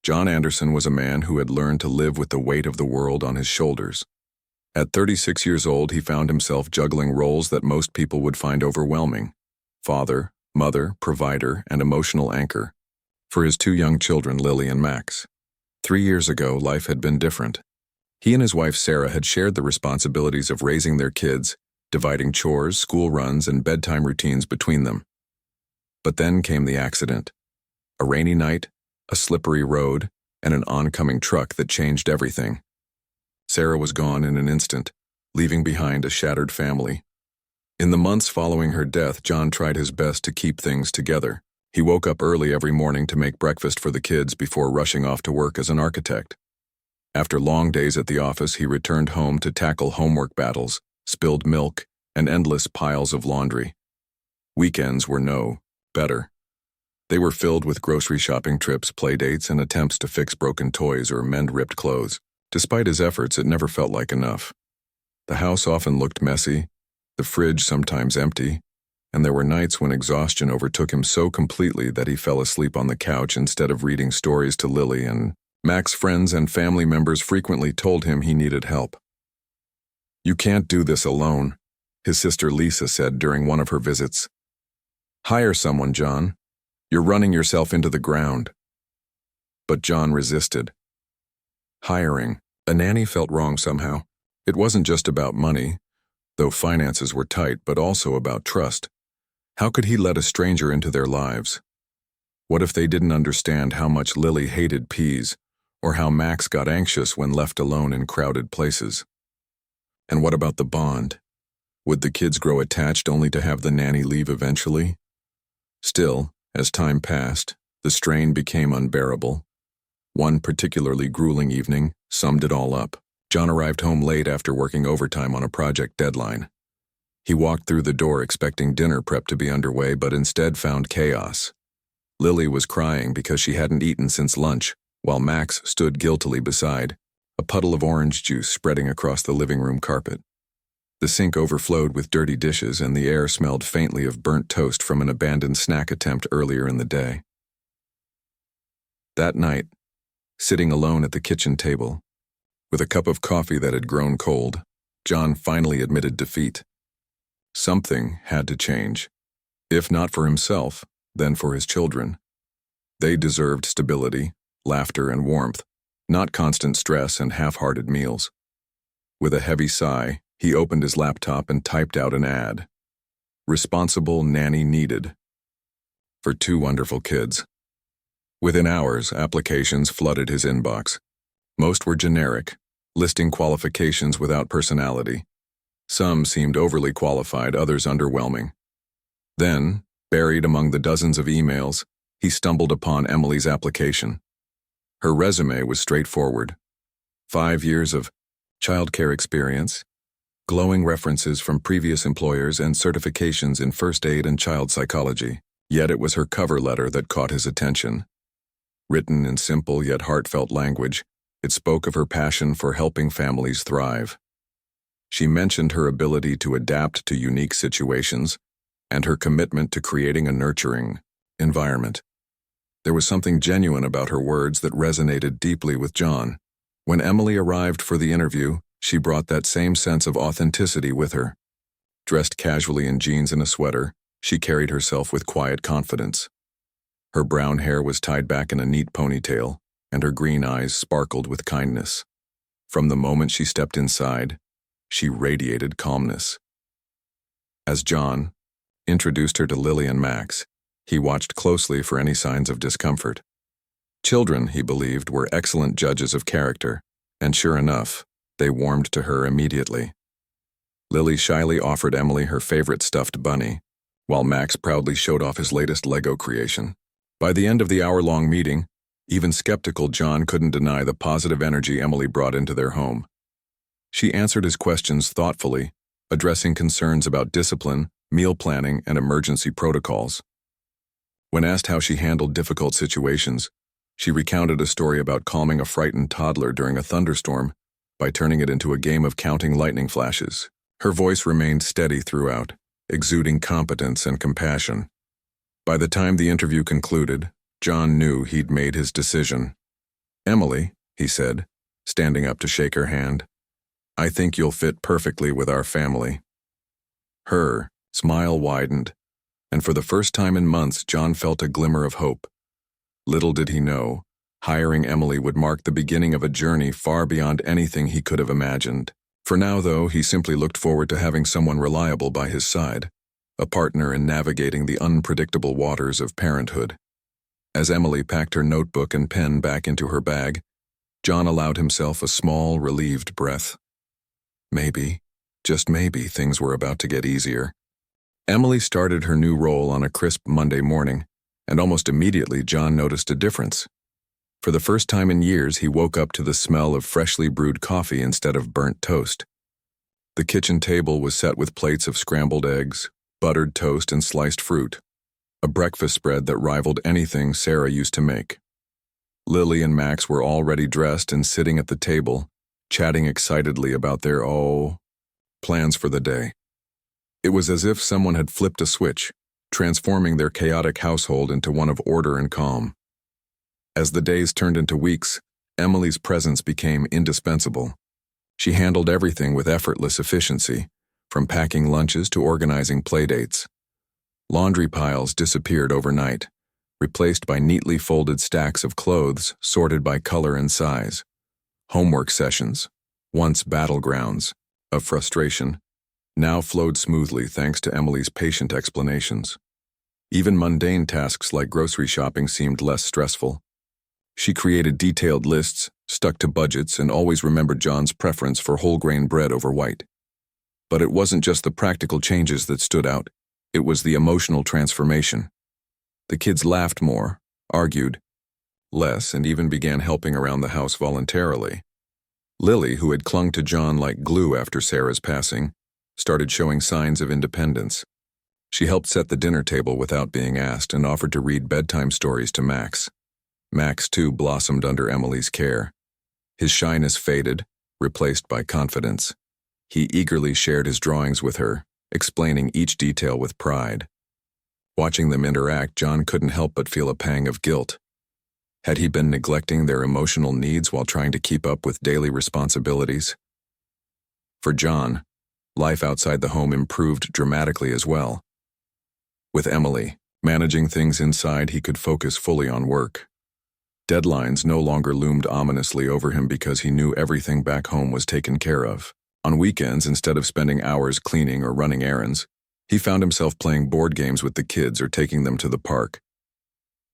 John Anderson was a man who had learned to live with the weight of the world on his shoulders. At 36 years old, he found himself juggling roles that most people would find overwhelming: father, mother, provider, and emotional anchor for his two young children, Lily and Max. 3 years ago, life had been different. He and his wife Sarah had shared the responsibilities of raising their kids, dividing chores, school runs, and bedtime routines between them. But then came the accident. A rainy night, a slippery road, and an oncoming truck that changed everything. Sarah was gone in an instant, leaving behind a shattered family. In the months following her death, John tried his best to keep things together. He woke up early every morning to make breakfast for the kids before rushing off to work as an architect. After long days at the office, he returned home to tackle homework battles, spilled milk, and endless piles of laundry. Weekends were no better. They were filled with grocery shopping trips, play dates, and attempts to fix broken toys or mend ripped clothes. Despite his efforts, it never felt like enough. The house often looked messy, the fridge sometimes empty, and there were nights when exhaustion overtook him so completely that he fell asleep on the couch instead of reading stories to Lily and Max. Friends and family members frequently told him he needed help. "You can't do this alone," his sister Lisa said during one of her visits. "Hire someone, John. You're running yourself into the ground." But John resisted. Hiring a nanny felt wrong somehow. It wasn't just about money, though finances were tight, but also about trust. How could he let a stranger into their lives? What if they didn't understand how much Lily hated peas, or how Max got anxious when left alone in crowded places? And what about the bond? Would the kids grow attached only to have the nanny leave eventually? Still, as time passed, the strain became unbearable. One particularly grueling evening summed it all up. John arrived home late after working overtime on a project deadline. He walked through the door expecting dinner prep to be underway, but instead found chaos. Lily was crying because she hadn't eaten since lunch, while Max stood guiltily beside, a puddle of orange juice spreading across the living room carpet. The sink overflowed with dirty dishes, and the air smelled faintly of burnt toast from an abandoned snack attempt earlier in the day. That night, sitting alone at the kitchen table, with a cup of coffee that had grown cold, John finally admitted defeat. Something had to change. If not for himself, then for his children. They deserved stability, laughter, and warmth, not constant stress and half-hearted meals. With a heavy sigh, he opened his laptop and typed out an ad. Responsible nanny needed. For 2 wonderful kids. Within hours, applications flooded his inbox. Most were generic, listing qualifications without personality. Some seemed overly qualified, others underwhelming. Then, buried among the dozens of emails, he stumbled upon Emily's application. Her resume was straightforward. 5 years of childcare experience, glowing references from previous employers, and certifications in first aid and child psychology. Yet it was her cover letter that caught his attention. Written in simple yet heartfelt language, it spoke of her passion for helping families thrive. She mentioned her ability to adapt to unique situations and her commitment to creating a nurturing environment. There was something genuine about her words that resonated deeply with John. When Emily arrived for the interview, she brought that same sense of authenticity with her. Dressed casually in jeans and a sweater, she carried herself with quiet confidence. Her brown hair was tied back in a neat ponytail, and her green eyes sparkled with kindness. From the moment she stepped inside, she radiated calmness. As John introduced her to Lily and Max, he watched closely for any signs of discomfort. Children, he believed, were excellent judges of character, and sure enough, they warmed to her immediately. Lily shyly offered Emily her favorite stuffed bunny, while Max proudly showed off his latest Lego creation. By the end of the hour-long meeting, even skeptical John couldn't deny the positive energy Emily brought into their home. She answered his questions thoughtfully, addressing concerns about discipline, meal planning, and emergency protocols. When asked how she handled difficult situations, she recounted a story about calming a frightened toddler during a thunderstorm by turning it into a game of counting lightning flashes. Her voice remained steady throughout, exuding competence and compassion. By the time the interview concluded, John knew he'd made his decision. "Emily," he said, standing up to shake her hand, "I think you'll fit perfectly with our family." Her smile widened, and for the first time in months John felt a glimmer of hope. Little did he know, hiring Emily would mark the beginning of a journey far beyond anything he could have imagined. For now, though, he simply looked forward to having someone reliable by his side, a partner in navigating the unpredictable waters of parenthood. As Emily packed her notebook and pen back into her bag, John allowed himself a small, relieved breath. Maybe, just maybe, things were about to get easier. Emily started her new role on a crisp Monday morning, and almost immediately John noticed a difference. For the first time in years, he woke up to the smell of freshly brewed coffee instead of burnt toast. The kitchen table was set with plates of scrambled eggs, buttered toast, and sliced fruit, a breakfast spread that rivaled anything Sarah used to make. Lily and Max were already dressed and sitting at the table, chatting excitedly about their plans for the day. It was as if someone had flipped a switch, transforming their chaotic household into one of order and calm. As the days turned into weeks, Emily's presence became indispensable. She handled everything with effortless efficiency, from packing lunches to organizing playdates. Laundry piles disappeared overnight, replaced by neatly folded stacks of clothes sorted by color and size. Homework sessions, once battlegrounds of frustration, now flowed smoothly thanks to Emily's patient explanations. Even mundane tasks like grocery shopping seemed less stressful. She created detailed lists, stuck to budgets, and always remembered John's preference for whole grain bread over white. But it wasn't just the practical changes that stood out, it was the emotional transformation. The kids laughed more, argued less, and even began helping around the house voluntarily. Lily, who had clung to John like glue after Sarah's passing, started showing signs of independence. She helped set the dinner table without being asked and offered to read bedtime stories to Max. Max, too, blossomed under Emily's care. His shyness faded, replaced by confidence. He eagerly shared his drawings with her, explaining each detail with pride. Watching them interact, John couldn't help but feel a pang of guilt. Had he been neglecting their emotional needs while trying to keep up with daily responsibilities? For John, life outside the home improved dramatically as well. With Emily, managing things inside, he could focus fully on work. Deadlines no longer loomed ominously over him because he knew everything back home was taken care of. On weekends, instead of spending hours cleaning or running errands, he found himself playing board games with the kids or taking them to the park.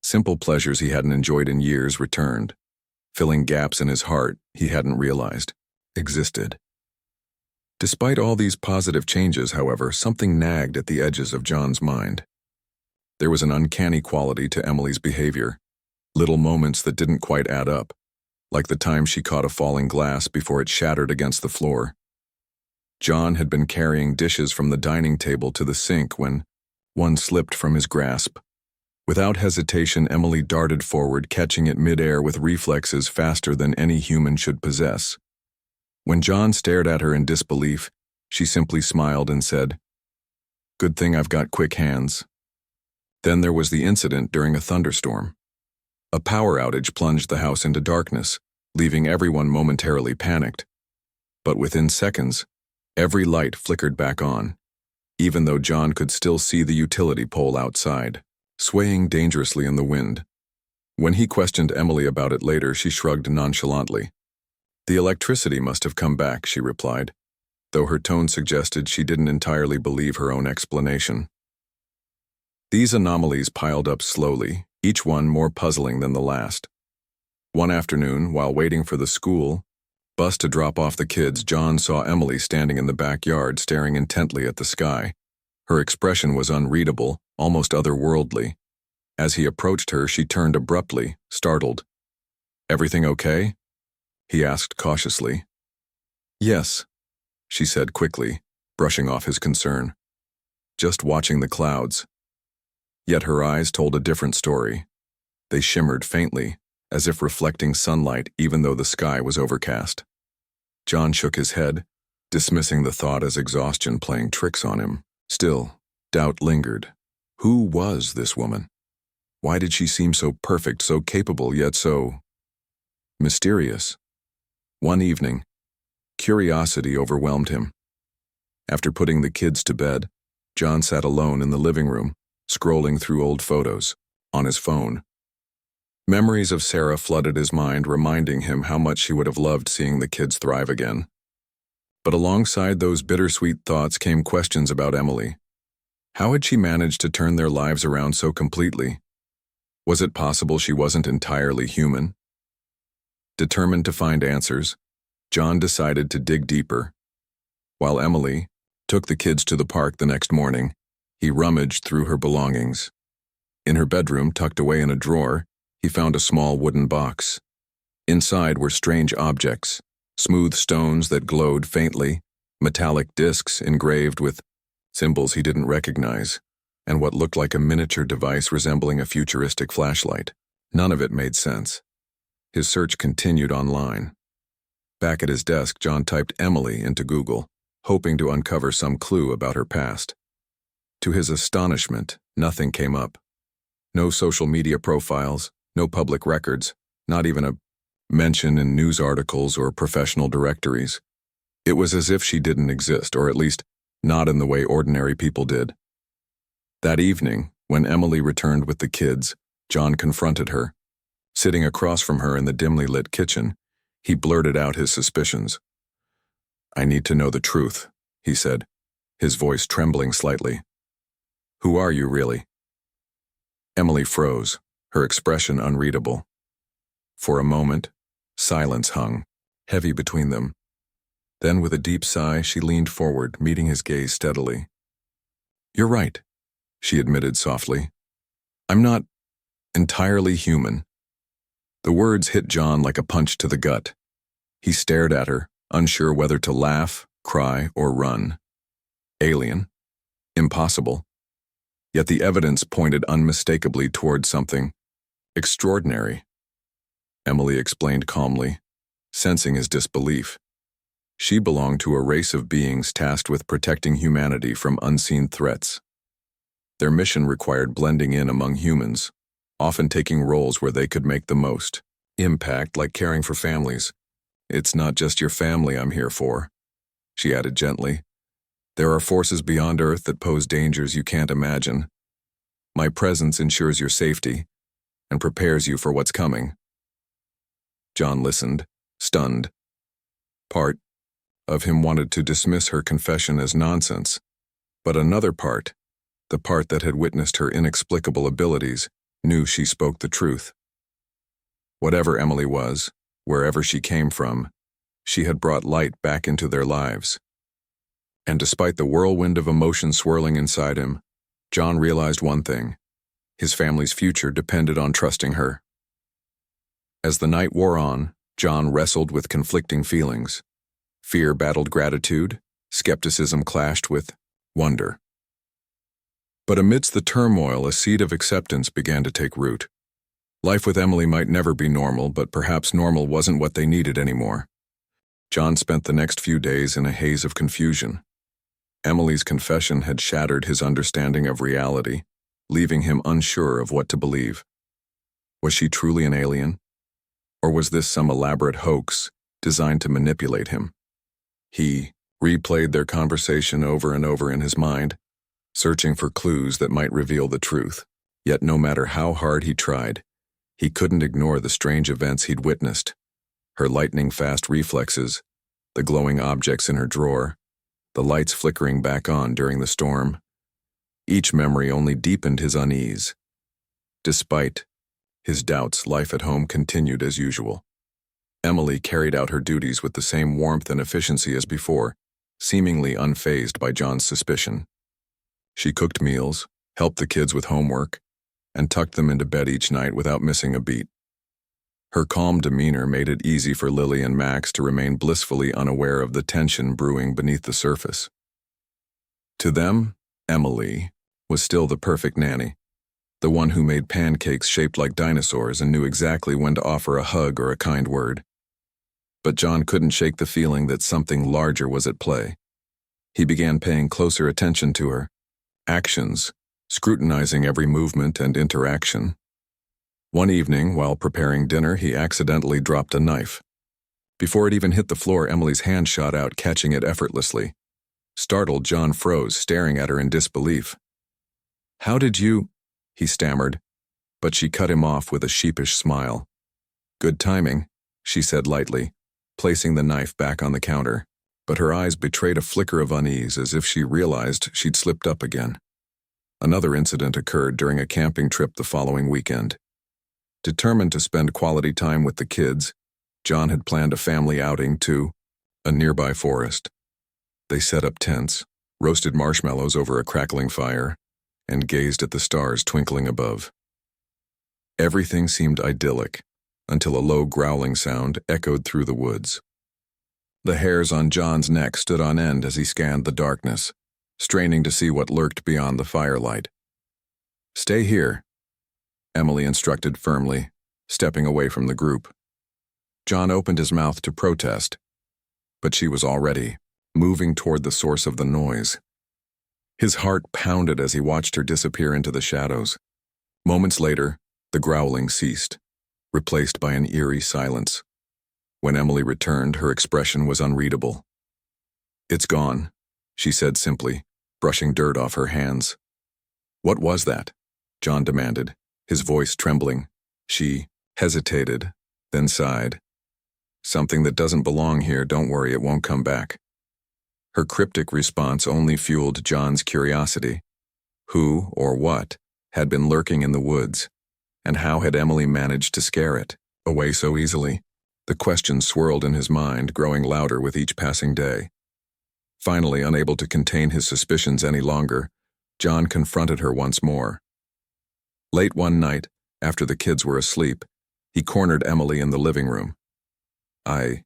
Simple pleasures he hadn't enjoyed in years returned, filling gaps in his heart he hadn't realized existed. Despite all these positive changes, however, something nagged at the edges of John's mind. There was an uncanny quality to Emily's behavior. Little moments that didn't quite add up, like the time she caught a falling glass before it shattered against the floor. John had been carrying dishes from the dining table to the sink when one slipped from his grasp. Without hesitation, Emily darted forward, catching it midair with reflexes faster than any human should possess. When John stared at her in disbelief, she simply smiled and said, "Good thing I've got quick hands." Then there was the incident during a thunderstorm. A power outage plunged the house into darkness, leaving everyone momentarily panicked. But within seconds, every light flickered back on, even though John could still see the utility pole outside, swaying dangerously in the wind. When he questioned Emily about it later, she shrugged nonchalantly. "The electricity must have come back," she replied, though her tone suggested she didn't entirely believe her own explanation. These anomalies piled up slowly, each one more puzzling than the last. One afternoon, while waiting for the school bus to drop off the kids, John saw Emily standing in the backyard staring intently at the sky. Her expression was unreadable, almost otherworldly. As he approached her, she turned abruptly, startled. "Everything okay?" he asked cautiously. "Yes," she said quickly, brushing off his concern. "Just watching the clouds." Yet her eyes told a different story. They shimmered faintly, as if reflecting sunlight even though the sky was overcast. John shook his head, dismissing the thought as exhaustion playing tricks on him. Still, doubt lingered. Who was this woman? Why did she seem so perfect, so capable, yet so mysterious. One evening, curiosity overwhelmed him. After putting the kids to bed, John sat alone in the living room, scrolling through old photos on his phone. Memories of Sarah flooded his mind, reminding him how much he would have loved seeing the kids thrive again. But alongside those bittersweet thoughts came questions about Emily. How had she managed to turn their lives around so completely? Was it possible she wasn't entirely human? Determined to find answers, John decided to dig deeper. While Emily took the kids to the park the next morning, he rummaged through her belongings. In her bedroom, tucked away in a drawer, he found a small wooden box. Inside were strange objects, smooth stones that glowed faintly, metallic discs engraved with symbols he didn't recognize, and what looked like a miniature device resembling a futuristic flashlight. None of it made sense. His search continued online. Back at his desk, John typed Emily into Google, hoping to uncover some clue about her past. To his astonishment, nothing came up. No social media profiles, no public records, not even a mention in news articles or professional directories. It was as if she didn't exist, or at least not in the way ordinary people did. That evening, when Emily returned with the kids, John confronted her. Sitting across from her in the dimly lit kitchen, he blurted out his suspicions. "I need to know the truth," he said, his voice trembling slightly. "Who are you, really?" Emily froze, her expression unreadable. For a moment, silence hung, heavy between them. Then, with a deep sigh, she leaned forward, meeting his gaze steadily. "You're right," she admitted softly. "I'm not entirely human." The words hit John like a punch to the gut. He stared at her, unsure whether to laugh, cry, or run. Alien? Impossible. Yet the evidence pointed unmistakably toward something extraordinary. Emily explained calmly, sensing his disbelief. She belonged to a race of beings tasked with protecting humanity from unseen threats. Their mission required blending in among humans, often taking roles where they could make the most impact, like caring for families. "It's not just your family I'm here for," she added gently. "There are forces beyond Earth that pose dangers you can't imagine. My presence ensures your safety and prepares you for what's coming." John listened, stunned. Part of him wanted to dismiss her confession as nonsense, but another part, the part that had witnessed her inexplicable abilities, knew she spoke the truth. Whatever Emily was, wherever she came from, she had brought light back into their lives. And despite the whirlwind of emotion swirling inside him, John realized one thing: his family's future depended on trusting her. As the night wore on, John wrestled with conflicting feelings. Fear battled gratitude, skepticism clashed with wonder. But amidst the turmoil, a seed of acceptance began to take root. Life with Emily might never be normal, but perhaps normal wasn't what they needed anymore. John spent the next few days in a haze of confusion. Emily's confession had shattered his understanding of reality, leaving him unsure of what to believe. Was she truly an alien? Or was this some elaborate hoax designed to manipulate him? He replayed their conversation over and over in his mind, searching for clues that might reveal the truth. Yet no matter how hard he tried, he couldn't ignore the strange events he'd witnessed. Her lightning-fast reflexes, the glowing objects in her drawer, the lights flickering back on during the storm. Each memory only deepened his unease. Despite his doubts, life at home continued as usual. Emily carried out her duties with the same warmth and efficiency as before, seemingly unfazed by John's suspicion. She cooked meals, helped the kids with homework, and tucked them into bed each night without missing a beat. Her calm demeanor made it easy for Lily and Max to remain blissfully unaware of the tension brewing beneath the surface. To them, Emily was still the perfect nanny, the one who made pancakes shaped like dinosaurs and knew exactly when to offer a hug or a kind word. But John couldn't shake the feeling that something larger was at play. He began paying closer attention to her actions, scrutinizing every movement and interaction. One evening, while preparing dinner, he accidentally dropped a knife. Before it even hit the floor, Emily's hand shot out, catching it effortlessly. Startled, John froze, staring at her in disbelief. "How did you—" he stammered, but she cut him off with a sheepish smile. "Good timing," she said lightly, placing the knife back on the counter, but her eyes betrayed a flicker of unease as if she realized she'd slipped up again. Another incident occurred during a camping trip the following weekend. Determined to spend quality time with the kids, John had planned a family outing to a nearby forest. They set up tents, roasted marshmallows over a crackling fire, and gazed at the stars twinkling above. Everything seemed idyllic, until a low growling sound echoed through the woods. The hairs on John's neck stood on end as he scanned the darkness, straining to see what lurked beyond the firelight. "Stay here," Emily instructed firmly, stepping away from the group. John opened his mouth to protest, but she was already moving toward the source of the noise. His heart pounded as he watched her disappear into the shadows. Moments later, the growling ceased, replaced by an eerie silence. When Emily returned, her expression was unreadable. "It's gone," she said simply, brushing dirt off her hands. "What was that?" John demanded, his voice trembling. She hesitated, then sighed. "Something that doesn't belong here, don't worry, it won't come back." Her cryptic response only fueled John's curiosity. Who, or what, had been lurking in the woods, and how had Emily managed to scare it away so easily? The question swirled in his mind, growing louder with each passing day. Finally, unable to contain his suspicions any longer, John confronted her once more. Late one night, after the kids were asleep, he cornered Emily in the living room. "I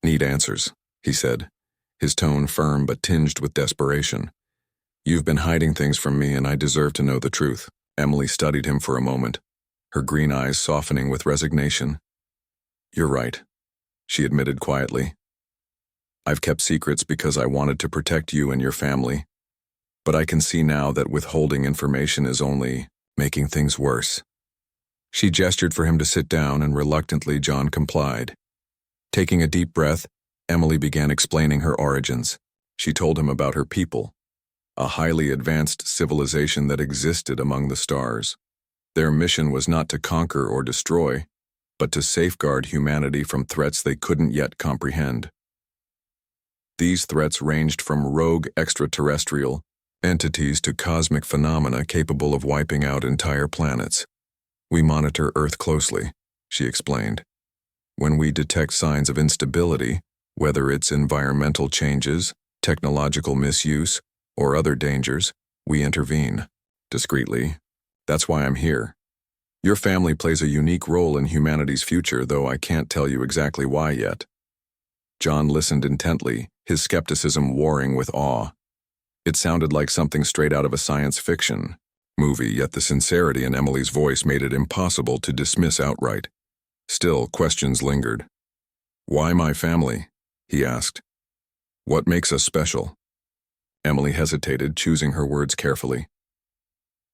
need answers," he said, his tone firm but tinged with desperation. "You've been hiding things from me, and I deserve to know the truth." Emily studied him for a moment, her green eyes softening with resignation. "You're right," she admitted quietly. "I've kept secrets because I wanted to protect you and your family, but I can see now that withholding information is only making things worse." She gestured for him to sit down, and reluctantly John complied. Taking a deep breath, Emily began explaining her origins. She told him about her people, a highly advanced civilization that existed among the stars. Their mission was not to conquer or destroy, but to safeguard humanity from threats they couldn't yet comprehend. These threats ranged from rogue extraterrestrial entities to cosmic phenomena capable of wiping out entire planets. "We monitor Earth closely," she explained. "When we detect signs of instability, whether it's environmental changes, technological misuse, or other dangers, we intervene. Discreetly. That's why I'm here. Your family plays a unique role in humanity's future, though I can't tell you exactly why yet." John listened intently, his skepticism warring with awe. It sounded like something straight out of a science fiction movie, yet the sincerity in Emily's voice made it impossible to dismiss outright. Still, questions lingered. "Why my family?" he asked. "What makes us special?" Emily hesitated, choosing her words carefully.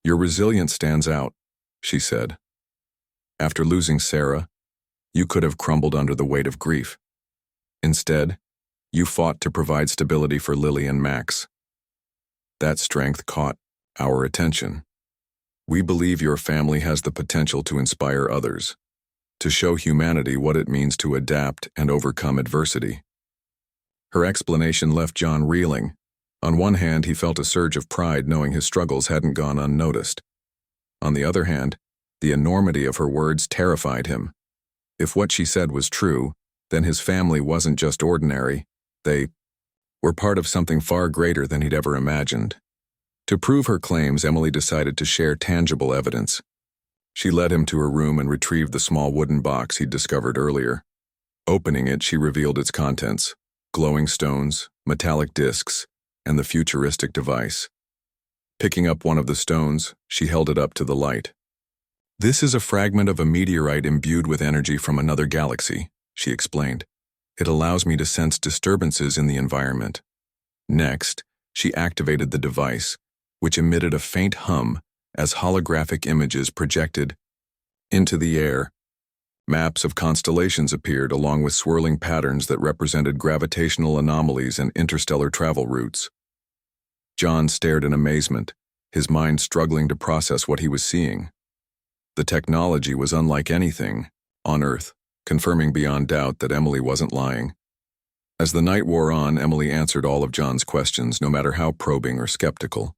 "Your resilience stands out," she said. "After losing Sarah, you could have crumbled under the weight of grief. Instead, you fought to provide stability for Lily and Max. That strength caught our attention. We believe your family has the potential to inspire others, to show humanity what it means to adapt and overcome adversity." Her explanation left John reeling. On one hand, he felt a surge of pride knowing his struggles hadn't gone unnoticed. On the other hand, the enormity of her words terrified him. If what she said was true, then his family wasn't just ordinary. They were part of something far greater than he'd ever imagined. To prove her claims, Emily decided to share tangible evidence. She led him to her room and retrieved the small wooden box he'd discovered earlier. Opening it, she revealed its contents: glowing stones, metallic discs, and the futuristic device. Picking up one of the stones, she held it up to the light. "This is a fragment of a meteorite imbued with energy from another galaxy," she explained. "It allows me to sense disturbances in the environment." Next, she activated the device, which emitted a faint hum as holographic images projected Into the air, maps of constellations appeared along with swirling patterns that represented gravitational anomalies and interstellar travel routes. John stared in amazement, his mind struggling to process what he was seeing. The technology was unlike anything on Earth, confirming beyond doubt that Emily wasn't lying. As the night wore on, Emily answered all of John's questions, no matter how probing or skeptical.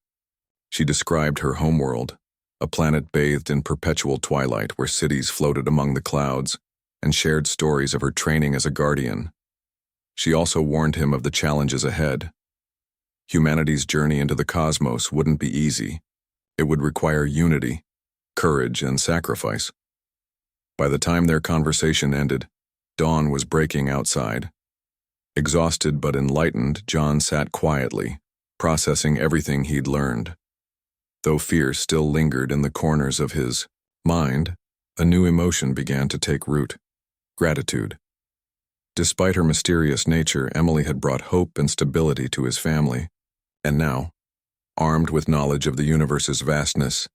She described her homeworld, a planet bathed in perpetual twilight where cities floated among the clouds, and shared stories of her training as a guardian. She also warned him of the challenges ahead. Humanity's journey into the cosmos wouldn't be easy. It would require unity, courage, and sacrifice. By the time their conversation ended, dawn was breaking outside. Exhausted but enlightened, John sat quietly, processing everything he'd learned. Though fear still lingered in the corners of his mind, a new emotion began to take root: gratitude. Despite her mysterious nature, Emily had brought hope and stability to his family. And now, armed with knowledge of the universe's vastness,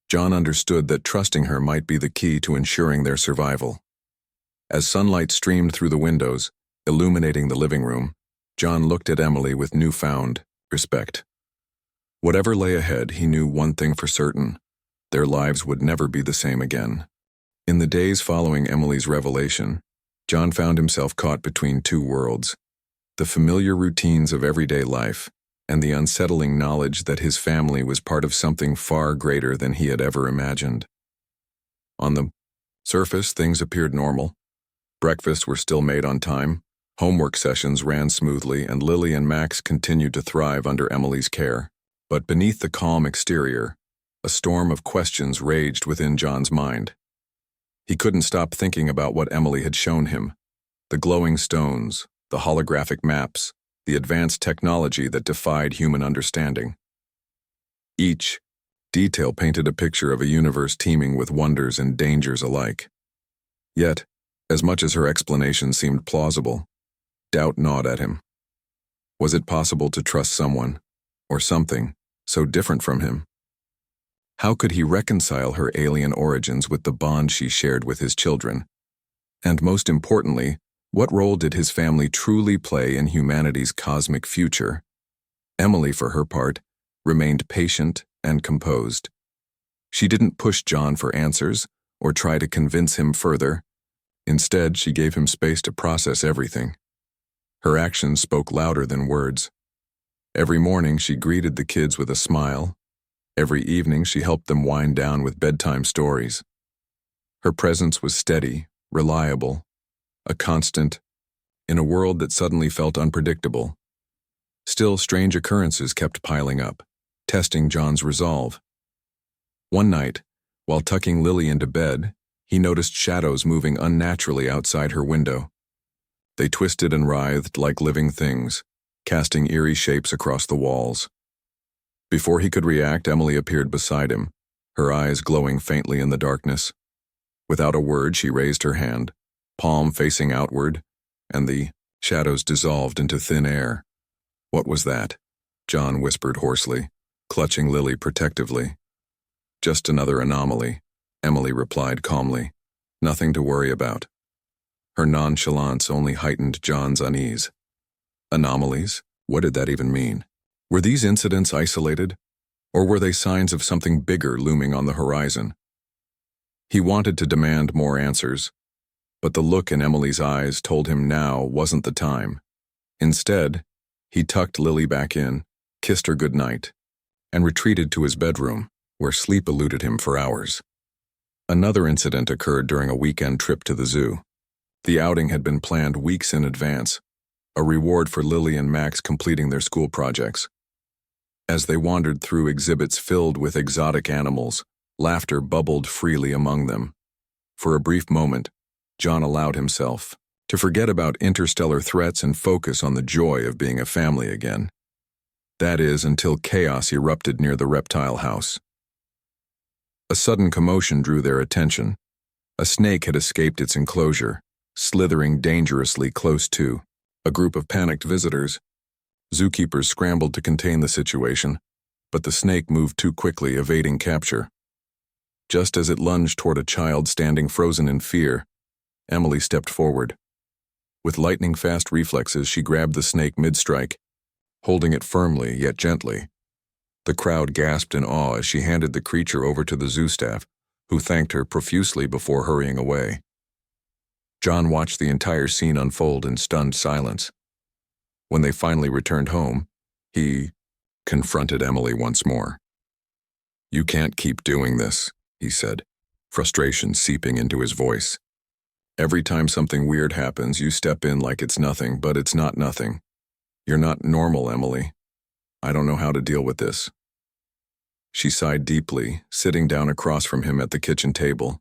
John understood that trusting her might be the key to ensuring their survival. As sunlight streamed through the windows, illuminating the living room, John looked at Emily with newfound respect. Whatever lay ahead, he knew one thing for certain: their lives would never be the same again. In the days following Emily's revelation, John found himself caught between two worlds: the familiar routines of everyday life and the unsettling knowledge that his family was part of something far greater than he had ever imagined. On the surface, things appeared normal. Breakfasts were still made on time, homework sessions ran smoothly, and Lily and Max continued to thrive under Emily's care. But beneath the calm exterior, a storm of questions raged within John's mind. He couldn't stop thinking about what Emily had shown him: the glowing stones, the holographic maps, the advanced technology that defied human understanding. Each detail painted a picture of a universe teeming with wonders and dangers alike. Yet, as much as her explanation seemed plausible, doubt gnawed at him. Was it possible to trust someone, or something, so different from him? How could he reconcile her alien origins with the bond she shared with his children? And most importantly, what role did his family truly play in humanity's cosmic future? Emily, for her part, remained patient and composed. She didn't push John for answers or try to convince him further. Instead, she gave him space to process everything. Her actions spoke louder than words. Every morning, she greeted the kids with a smile. Every evening, she helped them wind down with bedtime stories. Her presence was steady, reliable, a constant, in a world that suddenly felt unpredictable. Still, strange occurrences kept piling up, testing John's resolve. One night, while tucking Lily into bed, he noticed shadows moving unnaturally outside her window. They twisted and writhed like living things, casting eerie shapes across the walls. Before he could react, Emily appeared beside him, her eyes glowing faintly in the darkness. Without a word, she raised her hand, palm facing outward, and the shadows dissolved into thin air. "What was that?" John whispered hoarsely, clutching Lily protectively. "Just another anomaly," Emily replied calmly. "Nothing to worry about." Her nonchalance only heightened John's unease. Anomalies? What did that even mean? Were these incidents isolated, or were they signs of something bigger looming on the horizon? He wanted to demand more answers, but the look in Emily's eyes told him now wasn't the time. Instead, he tucked Lily back in, kissed her goodnight, and retreated to his bedroom, where sleep eluded him for hours. Another incident occurred during a weekend trip to the zoo. The outing had been planned weeks in advance, a reward for Lily and Max completing their school projects. As they wandered through exhibits filled with exotic animals, laughter bubbled freely among them. For a brief moment, John allowed himself to forget about interstellar threats and focus on the joy of being a family again. That is, until chaos erupted near the reptile house. A sudden commotion drew their attention. A snake had escaped its enclosure, slithering dangerously close to a group of panicked visitors. Zookeepers scrambled to contain the situation, but the snake moved too quickly, evading capture. Just as it lunged toward a child standing frozen in fear, Emily stepped forward. With lightning-fast reflexes, she grabbed the snake mid-strike, holding it firmly yet gently. The crowd gasped in awe as she handed the creature over to the zoo staff, who thanked her profusely before hurrying away. John watched the entire scene unfold in stunned silence. When they finally returned home, he confronted Emily once more. "You can't keep doing this," he said, frustration seeping into his voice. "Every time something weird happens, you step in like it's nothing, but it's not nothing. You're not normal, Emily. I don't know how to deal with this." She sighed deeply, sitting down across from him at the kitchen table.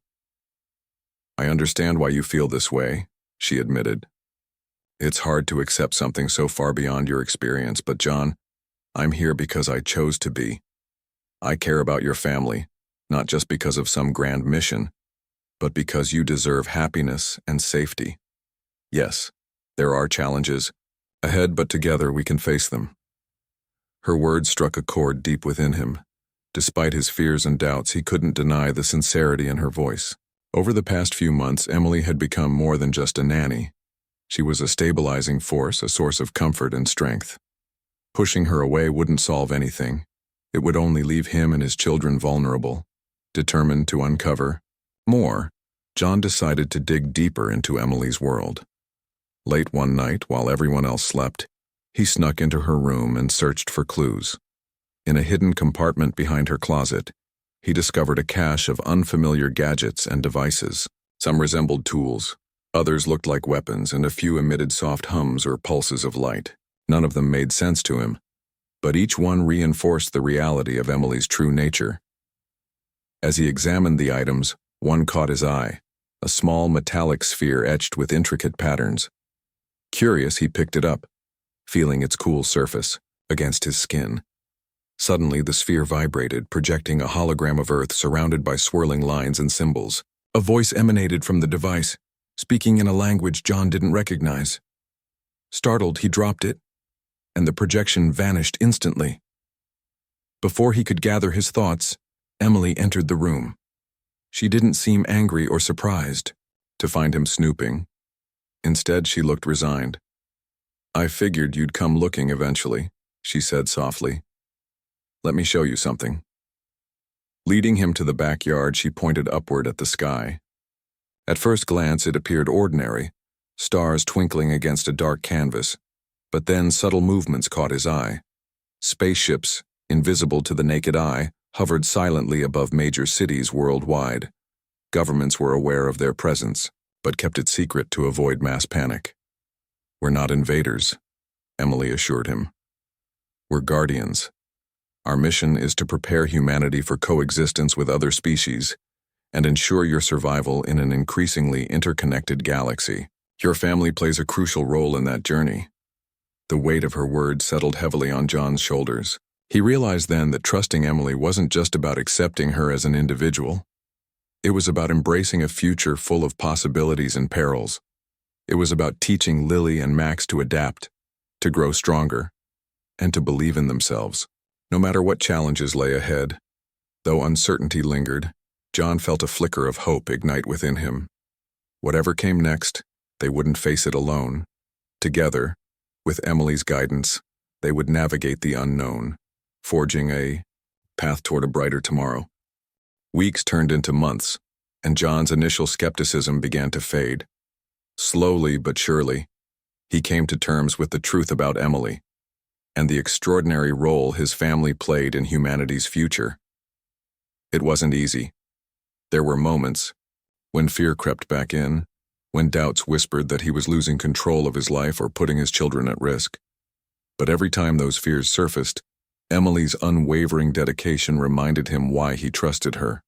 "I understand why you feel this way," she admitted. "It's hard to accept something so far beyond your experience, but John, I'm here because I chose to be. I care about your family, not just because of some grand mission, but because you deserve happiness and safety. Yes, there are challenges ahead, but together we can face them." Her words struck a chord deep within him. Despite his fears and doubts, he couldn't deny the sincerity in her voice. Over the past few months, Emily had become more than just a nanny. She was a stabilizing force, a source of comfort and strength. Pushing her away wouldn't solve anything. It would only leave him and his children vulnerable. Determined to uncover more, John decided to dig deeper into Emily's world. Late one night, while everyone else slept, he snuck into her room and searched for clues. In a hidden compartment behind her closet, he discovered a cache of unfamiliar gadgets and devices. Some resembled tools, others looked like weapons, and a few emitted soft hums or pulses of light. None of them made sense to him, but each one reinforced the reality of Emily's true nature. As he examined the items, one caught his eye, a small metallic sphere etched with intricate patterns. Curious, he picked it up, feeling its cool surface against his skin. Suddenly, the sphere vibrated, projecting a hologram of Earth surrounded by swirling lines and symbols. A voice emanated from the device, speaking in a language John didn't recognize. Startled, he dropped it, and the projection vanished instantly. Before he could gather his thoughts, Emily entered the room. She didn't seem angry or surprised to find him snooping. Instead, she looked resigned. "I figured you'd come looking eventually," she said softly. "Let me show you something." Leading him to the backyard, she pointed upward at the sky. At first glance, it appeared ordinary, stars twinkling against a dark canvas, but then subtle movements caught his eye. Spaceships, invisible to the naked eye, hovered silently above major cities worldwide. Governments were aware of their presence, but kept it secret to avoid mass panic. "We're not invaders," Emily assured him. "We're guardians. Our mission is to prepare humanity for coexistence with other species and ensure your survival in an increasingly interconnected galaxy. Your family plays a crucial role in that journey." The weight of her words settled heavily on John's shoulders. He realized then that trusting Emily wasn't just about accepting her as an individual. It was about embracing a future full of possibilities and perils. It was about teaching Lily and Max to adapt, to grow stronger, and to believe in themselves. No matter what challenges lay ahead, though uncertainty lingered, John felt a flicker of hope ignite within him. Whatever came next, they wouldn't face it alone. Together, with Emily's guidance, they would navigate the unknown, forging a path toward a brighter tomorrow. Weeks turned into months, and John's initial skepticism began to fade. Slowly but surely, he came to terms with the truth about Emily and the extraordinary role his family played in humanity's future. It wasn't easy. There were moments when fear crept back in, when doubts whispered that he was losing control of his life or putting his children at risk. But every time those fears surfaced, Emily's unwavering dedication reminded him why he trusted her.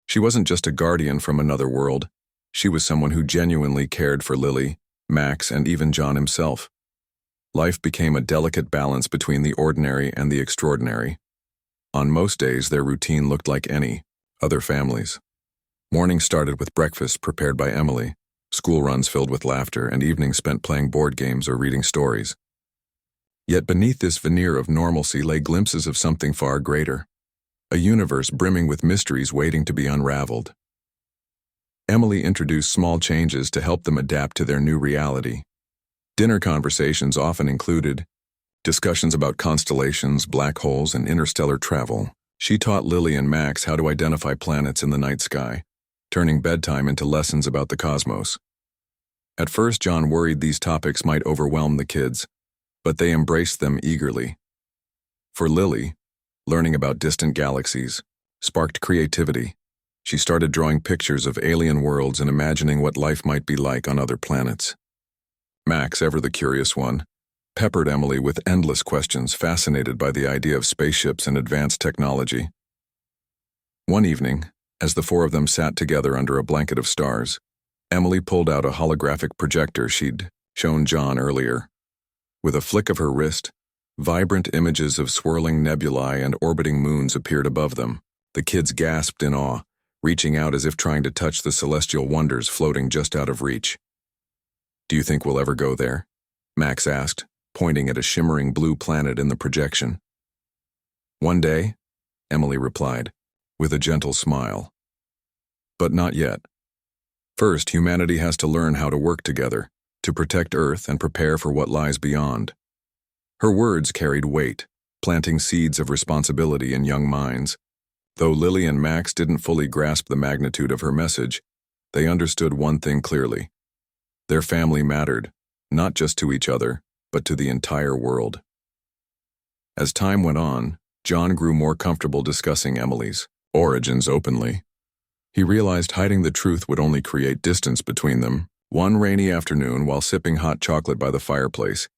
She wasn't just a guardian from another world. She was someone who genuinely cared for Lily, Max, and even John himself. Life became a delicate balance between the ordinary and the extraordinary. On most days, their routine looked like any other families. Morning started with breakfast prepared by Emily, school runs filled with laughter, and evenings spent playing board games or reading stories. Yet beneath this veneer of normalcy lay glimpses of something far greater, a universe brimming with mysteries waiting to be unraveled. Emily introduced small changes to help them adapt to their new reality. Dinner conversations often included discussions about constellations, black holes, and interstellar travel. She taught Lily and Max how to identify planets in the night sky, turning bedtime into lessons about the cosmos. At first, John worried these topics might overwhelm the kids, but they embraced them eagerly. For Lily, learning about distant galaxies sparked creativity. She started drawing pictures of alien worlds and imagining what life might be like on other planets. Max, ever the curious one, peppered Emily with endless questions, fascinated by the idea of spaceships and advanced technology. One evening, as the four of them sat together under a blanket of stars, Emily pulled out a holographic projector she'd shown John earlier. With a flick of her wrist, vibrant images of swirling nebulae and orbiting moons appeared above them. The kids gasped in awe, reaching out as if trying to touch the celestial wonders floating just out of reach. "Do you think we'll ever go there?" Max asked, pointing at a shimmering blue planet in the projection. "One day," Emily replied, with a gentle smile. "But not yet. First, humanity has to learn how to work together, to protect Earth and prepare for what lies beyond." Her words carried weight, planting seeds of responsibility in young minds. Though Lily and Max didn't fully grasp the magnitude of her message, they understood one thing clearly. Their family mattered, not just to each other, but to the entire world. As time went on, John grew more comfortable discussing Emily's origins openly. He realized hiding the truth would only create distance between them. One rainy afternoon, while sipping hot chocolate by the fireplace,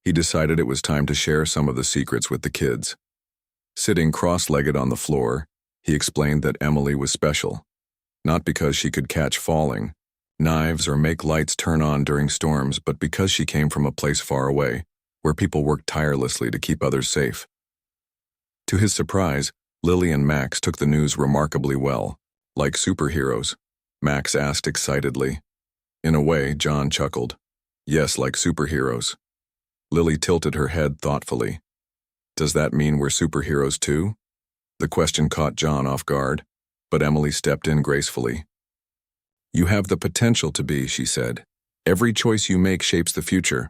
he decided it was time to share some of the secrets with the kids. Sitting cross-legged on the floor, he explained that Emily was special, not because she could catch falling knives or make lights turn on during storms, but because she came from a place far away, where people worked tirelessly to keep others safe. To his surprise, Lily and Max took the news remarkably well. "Like superheroes?" Max asked excitedly. "In a way," John chuckled. "Yes, like superheroes." Lily tilted her head thoughtfully. "Does that mean we're superheroes too?" The question caught John off guard, but Emily stepped in gracefully. "You have the potential to be," she said. "Every choice you make shapes the future.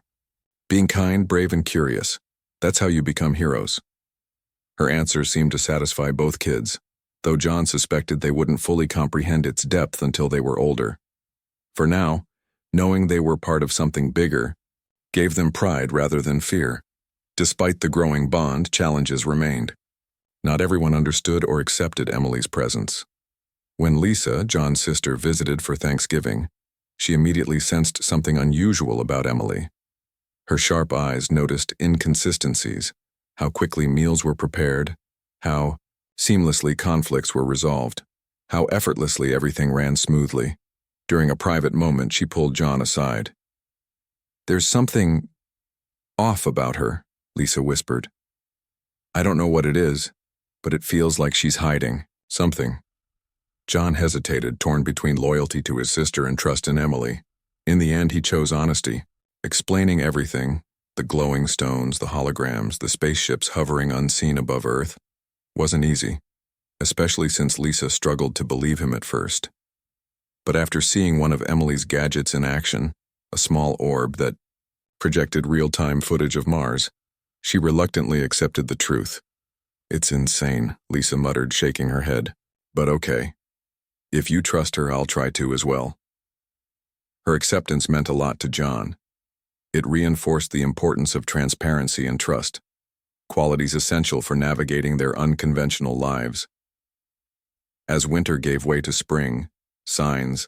Being kind, brave, and curious, that's how you become heroes." Her answer seemed to satisfy both kids, though John suspected they wouldn't fully comprehend its depth until they were older. For now, knowing they were part of something bigger gave them pride rather than fear. Despite the growing bond, challenges remained. Not everyone understood or accepted Emily's presence. When Lisa, John's sister, visited for Thanksgiving, she immediately sensed something unusual about Emily. Her sharp eyes noticed inconsistencies, how quickly meals were prepared, how seamlessly conflicts were resolved, how effortlessly everything ran smoothly. During a private moment, she pulled John aside. "There's something off about her," Lisa whispered. "I don't know what it is, but it feels like she's hiding something." John hesitated, torn between loyalty to his sister and trust in Emily. In the end, he chose honesty, explaining everything: the glowing stones, the holograms, the spaceships hovering unseen above Earth. Wasn't easy, especially since Lisa struggled to believe him at first. But after seeing one of Emily's gadgets in action, a small orb that projected real-time footage of Mars, she reluctantly accepted the truth. "It's insane," Lisa muttered, shaking her head. "But okay. If you trust her, I'll try to as well." Her acceptance meant a lot to John. It reinforced the importance of transparency and trust, qualities essential for navigating their unconventional lives. As winter gave way to spring, signs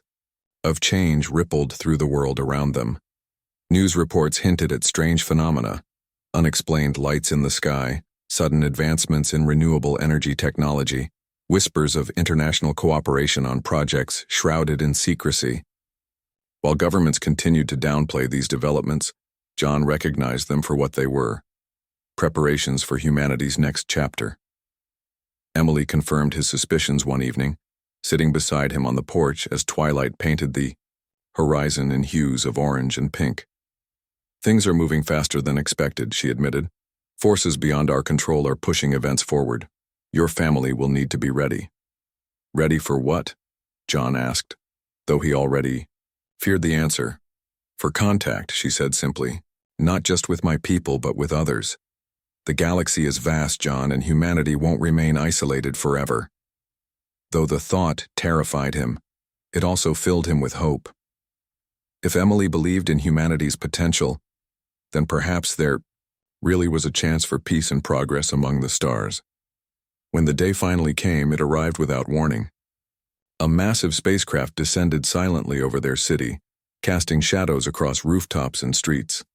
of change rippled through the world around them. News reports hinted at strange phenomena: unexplained lights in the sky, sudden advancements in renewable energy technology, whispers of international cooperation on projects shrouded in secrecy. While governments continued to downplay these developments, John recognized them for what they were: preparations for humanity's next chapter. Emily confirmed his suspicions one evening, sitting beside him on the porch as twilight painted the horizon in hues of orange and pink. "Things are moving faster than expected," she admitted. "Forces beyond our control are pushing events forward. Your family will need to be ready. Ready for what? John asked, though he already feared the answer. For contact, she said simply. Not just with my people, but with others. The galaxy is vast, John, and humanity won't remain isolated forever. Though the thought terrified him, it also filled him with hope. If Emily believed in humanity's potential, then perhaps there really was a chance for peace and progress among the stars. When the day finally came, it arrived without warning. A massive spacecraft descended silently over their city, casting shadows across rooftops and streets.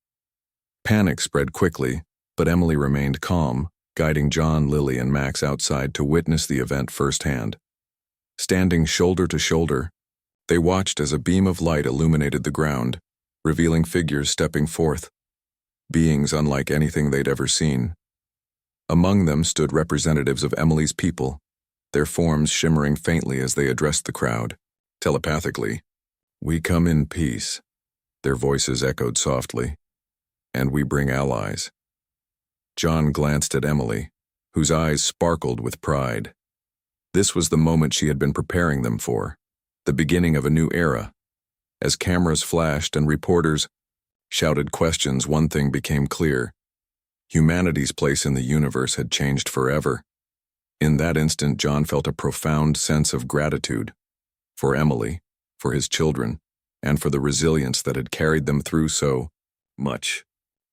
Panic spread quickly, but Emily remained calm, guiding John, Lily, and Max outside to witness the event firsthand. Standing shoulder to shoulder, they watched as a beam of light illuminated the ground, revealing figures stepping forth, beings unlike anything they'd ever seen. Among them stood representatives of Emily's people, their forms shimmering faintly as they addressed the crowd. Telepathically, "We come in peace," their voices echoed softly, "and we bring allies." John glanced at Emily, whose eyes sparkled with pride. This was the moment she had been preparing them for, the beginning of a new era. As cameras flashed and reporters shouted questions, one thing became clear. Humanity's place in the universe had changed forever. In that instant, John felt a profound sense of gratitude for Emily, for his children, and for the resilience that had carried them through so much.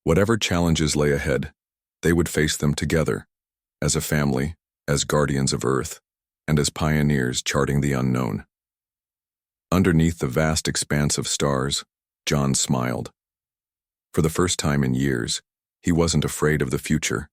Whatever challenges lay ahead, they would face them together, as a family, as guardians of Earth, and as pioneers charting the unknown. Underneath the vast expanse of stars, John smiled. For the first time in years, he wasn't afraid of the future.